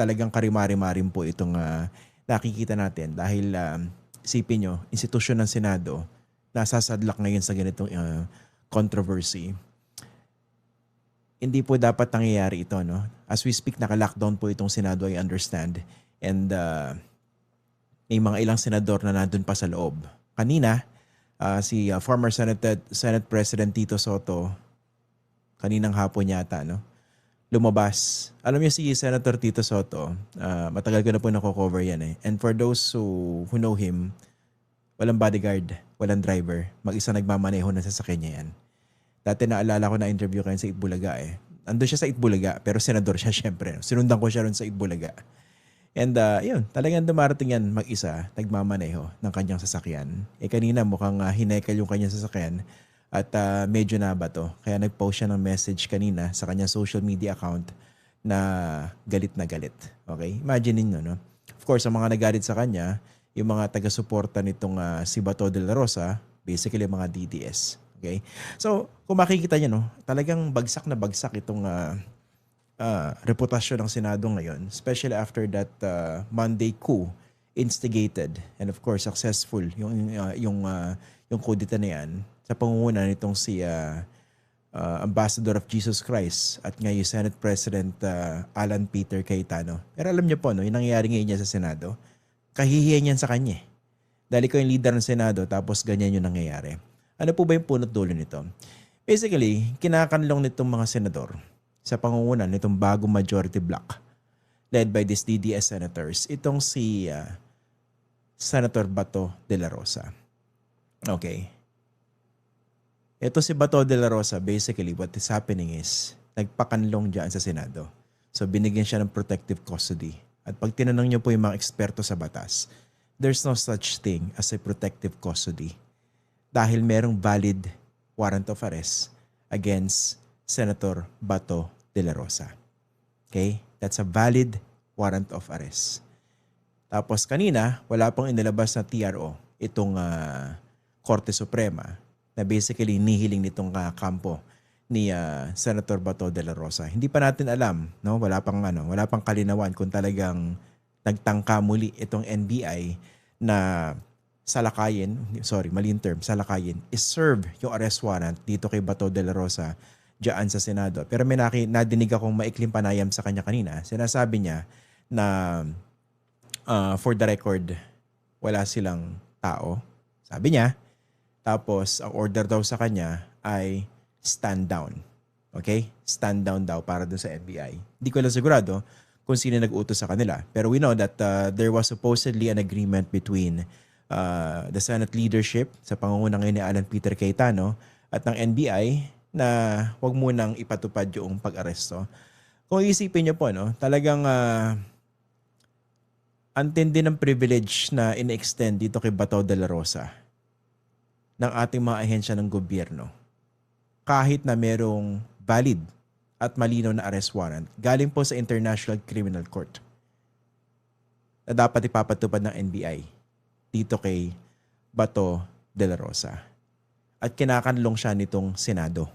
talagang karimari-marim po itong nakikita natin dahil isipin nyo, institusyon ng Senado nasasadlak ngayon sa ganitong controversy. Hindi po dapat nangyayari ito, no? As we speak, naka-lockdown po itong Senado, I understand. And may mga ilang senador na nandun pa sa loob. Kanina, si former Senate President Tito Soto, kaninang hapon yata, no? Lumabas. Alam niyo si Senator Tito Soto, matagal ko na po nako-cover yan eh. And for those who know him, walang bodyguard, walang driver. Mag-isa nagmamaneho ng sasakyan niya yan. Dati naalala ko na interview kayo sa Itbulaga eh. Ando siya sa Itbulaga pero senador siya syempre. Sinundan ko siya ron sa Itbulaga. And yun, talagang dumarating yan mag-isa, nagmamaneho ng kanyang sasakyan. Eh kanina mukhang hinekal yung kanyang sasakyan at medyo nabato. Kaya nag-post siya ng message kanina sa kanyang social media account na galit na galit. Okay? Imagine niyo, no? Of course, ang mga nagalit sa kanya, yung mga taga-suporta nitong si Bato de la Rosa, basically mga DDS. Okay? So, kung makikita niyo, no, talagang bagsak na bagsak itong reputasyon ng Senado ngayon, especially after that Monday coup instigated and of course successful yung kudeta na yan sa pangunguna nitong si Ambassador of Jesus Christ at ngayon Senate President Alan Peter Cayetano. Pero alam niyo po, no, yung nangyayari ngayon niya sa Senado, kahihiyan yan sa kanya. Dahil ikaw yung leader ng Senado tapos ganyan yung nangyayari. Ano po ba yung punot dulo nito? Basically, kinakanlong nitong mga senador sa pangunguna nitong bagong majority bloc led by these DDS senators, itong si Senator Bato de la Rosa. Okay. Ito si Bato de la Rosa, basically what is happening is nagpakanlong dyan sa Senado. So binigyan siya ng protective custody. At pag tinanong niyo po yung mga eksperto sa batas, there's no such thing as a protective custody dahil merong valid warrant of arrest against Senator Bato de la Rosa. Okay? That's a valid warrant of arrest. Tapos kanina, wala pang inilabas na TRO itong Korte Suprema na basically nihiling nitong kampo ni Senator Bato de la Rosa. Hindi pa natin alam, no? Wala pang kalinawan kung talagang nagtangka muli itong NBI na salakayin, salakayin, is serve yung arrest warrant dito kay Bato de la Rosa diyan sa Senado. Pero may nadinig akong maikling panayam sa kanya kanina. Sinasabi niya na for the record, wala silang tao. Sabi niya. Tapos, ang order daw sa kanya ay stand down. Okay? Stand down daw para dun sa NBI. Hindi ko lang sigurado kung sino nag-utos sa kanila. Pero we know that there was supposedly an agreement between the Senate leadership sa pangunguna ngayon ni Alan Peter Cayetano at ng NBI na wag munang ipatupad yung pag-aresto. Kung isipin nyo po, no, talagang antindi ng privilege na in-extend dito kay Bato de la Rosa ng ating mga ahensya ng gobyerno kahit na merong valid at malinaw na arrest warrant galing po sa International Criminal Court na dapat ipapatupad ng NBI dito kay Bato de la Rosa. At kinakanlong siya nitong Senado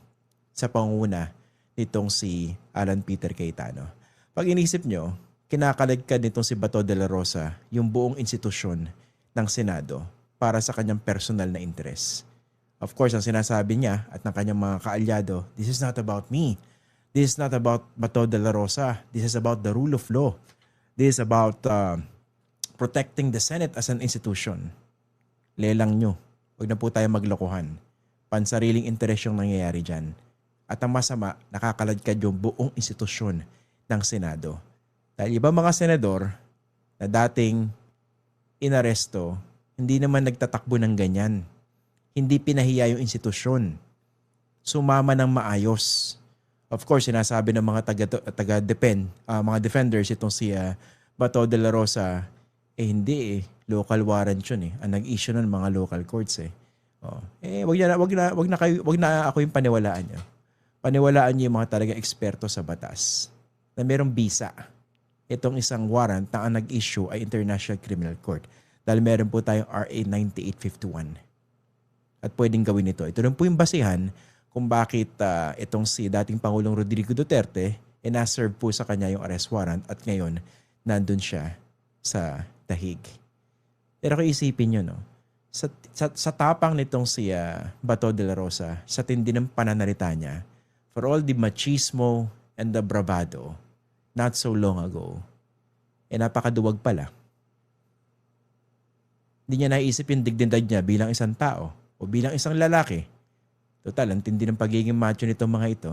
sa pangunguna nitong si Alan Peter Cayetano. Pag inisip nyo, kinakaligkad nitong si Bato de la Rosa yung buong institusyon ng Senado para sa kanyang personal na interes. Of course, ang sinasabi niya at ng kanyang mga kaalyado, this is not about me. This is not about Bato de la Rosa. This is about the rule of law. This is about protecting the Senate as an institution. Lelang nyo. Huwag na po tayo maglokohan. Pansariling interes yung nangyayari dyan. At ang masama, nakakaladkad yung buong institusyon ng Senado. Dahil iba mga senador na dating inaresto, hindi naman nagtatakbo ng ganyan. Hindi pinahiya yung institusyon. Sumama ng maayos. Of course, sinasabi ng mga mga defenders itong si Bato de la Rosa, hindi local warrant yun ang nag-issue ng mga local courts wag na ako yung paniwalaan niyo. Paniwalaan niyo yung mga talaga eksperto sa batas na merong bisa. Itong isang warrant na ang nag-issue ay International Criminal Court. Dahil meron po tayong RA 9851. At pwedeng gawin ito. Ito rin po yung basihan kung bakit itong si dating Pangulong Rodrigo Duterte na-serve po sa kanya yung arrest warrant at ngayon nandun siya sa dahig. Pero kung isipin nyo, no? Sa tapang nitong si Bato de la Rosa, sa tindi ng pananalita niya, for all the machismo and the bravado, not so long ago, napakaduwag pala. Hindi niya naisip yung dignidad niya bilang isang tao o bilang isang lalaki. Total, ang tindi ng pagiging macho nitong mga ito.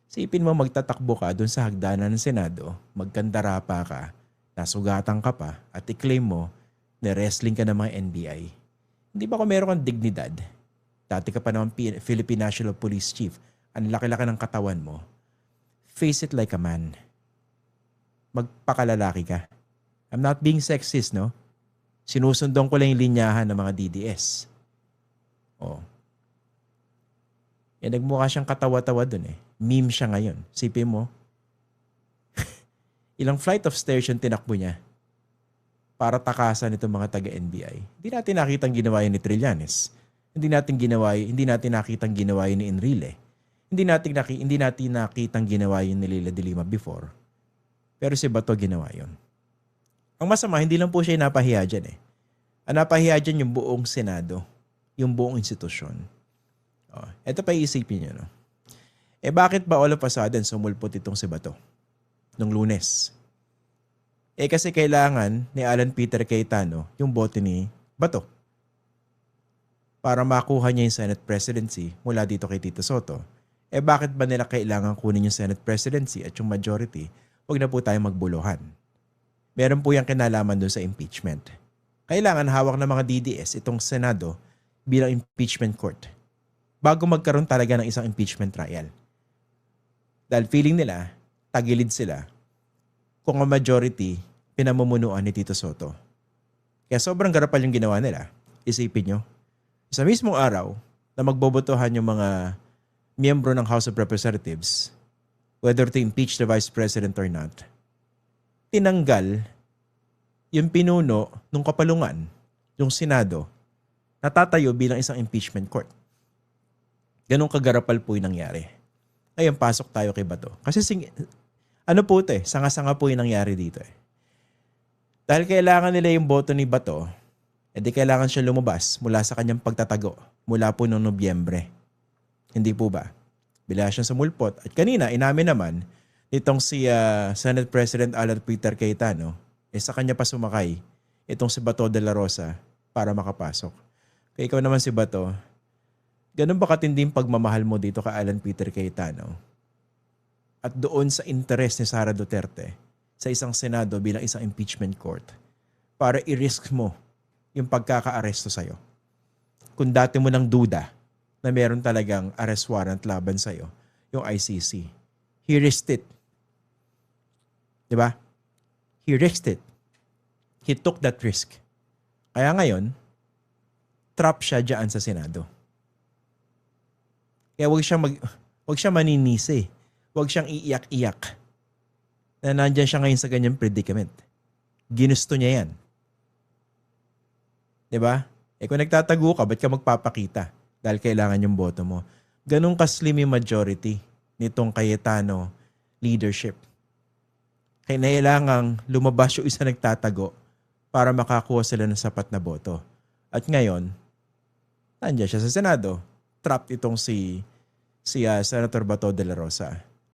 Sipin mo magtatakbo ka dun sa hagdanan ng Senado, magkandara pa ka, nasugatan ka pa, at i-claim mo na wrestling ka ng mga NBI. Hindi ba kung meron kang dignidad? Dati ka pa naman Philippine National Police Chief. Ang laki-laki ng katawan mo. Face it like a man. Magpakalalaki ka. I'm not being sexist, no? Sinusundong ko lang yung linyahan ng mga DDS. Oh. Nagmukha siyang katawa-tawa dun eh. Meme siya ngayon. Sipin mo. Ilang flight of stairs yung tinakbo niya para takasan itong mga taga-NBI. Hindi natin nakitang ginawa yun ni Trillanes. Hindi natin nakitang ginawa yun ni Enrile. Hindi natin nakitang ginawa yun ni Leila de Lima before. Pero si Bato ginawa yun. Ang masama, hindi lang po siya napahiya dyan eh. Ang napahiya dyan yung buong Senado. Yung buong institusyon. Ito pa iisipin nyo, no? Bakit ba all of a sudden sumulpot itong si Bato? Nung Lunes. Kasi kailangan ni Alan Peter Cayetano yung boto ni Bato para makuha niya yung Senate presidency mula dito kay Tito Soto. Bakit ba nila kailangan kunin yung Senate presidency at yung majority? Huwag na po tayong magbuluhan. Meron po yung kinalaman doon sa impeachment. Kailangan hawak ng mga DDS itong Senado bilang impeachment court bago magkaroon talaga ng isang impeachment trial. Dahil feeling nila, tagilid sila kung ang majority pinamumunuan ni Tito Soto. Kaya sobrang garapal yung ginawa nila. Isipin nyo, sa mismong araw na magbobotohan yung mga miyembro ng House of Representatives whether to impeach the Vice President or not, tinanggal yung pinuno ng kapalungan, yung Senado, natatayo bilang isang impeachment court. Ganong kagarapal po yung nangyari. Ayun, pasok tayo kay Bato. Kasi sanga-sanga po yung nangyari dito eh. Dahil kailangan nila yung boto ni Bato, edi kailangan siya lumabas mula sa kanyang pagtatago mula po noong Nobyembre. Hindi po ba? Bila siyang sumulpot. At kanina, inamin naman nitong si Senate President Alan Peter Cayetano, sa kanya pa sumakay itong si Bato de la Rosa para makapasok. Kaya ikaw naman si Bato, ganun ba katinding pagmamahal mo dito kay Alan Peter Cayetano? At doon sa interes ni Sara Duterte sa isang Senado bilang isang impeachment court para i-risk mo yung pagkaka-aresto sa'yo. Kung dati mo nang duda na meron talagang arrest warrant laban sa'yo, yung ICC. He risked it. Diba? He risked it. He took that risk. Kaya ngayon, trap siya dyan sa Senado. Kaya wag siya maninisi. Wag siyang iiyak-iyak na nandyan siya ngayon sa ganyang predicament. Ginusto niya yan. Diba? Kung nagtatago ka, ba't ka magpapakita? Dahil kailangan yung boto mo. Ganun ka-slim yung majority nitong Cayetano leadership. Kailangang lumabas yung isa nagtatago para makakuha sila ng sapat na boto. At ngayon, nandiyan siya sa Senado. Trapped itong si Senator Bato de la Rosa.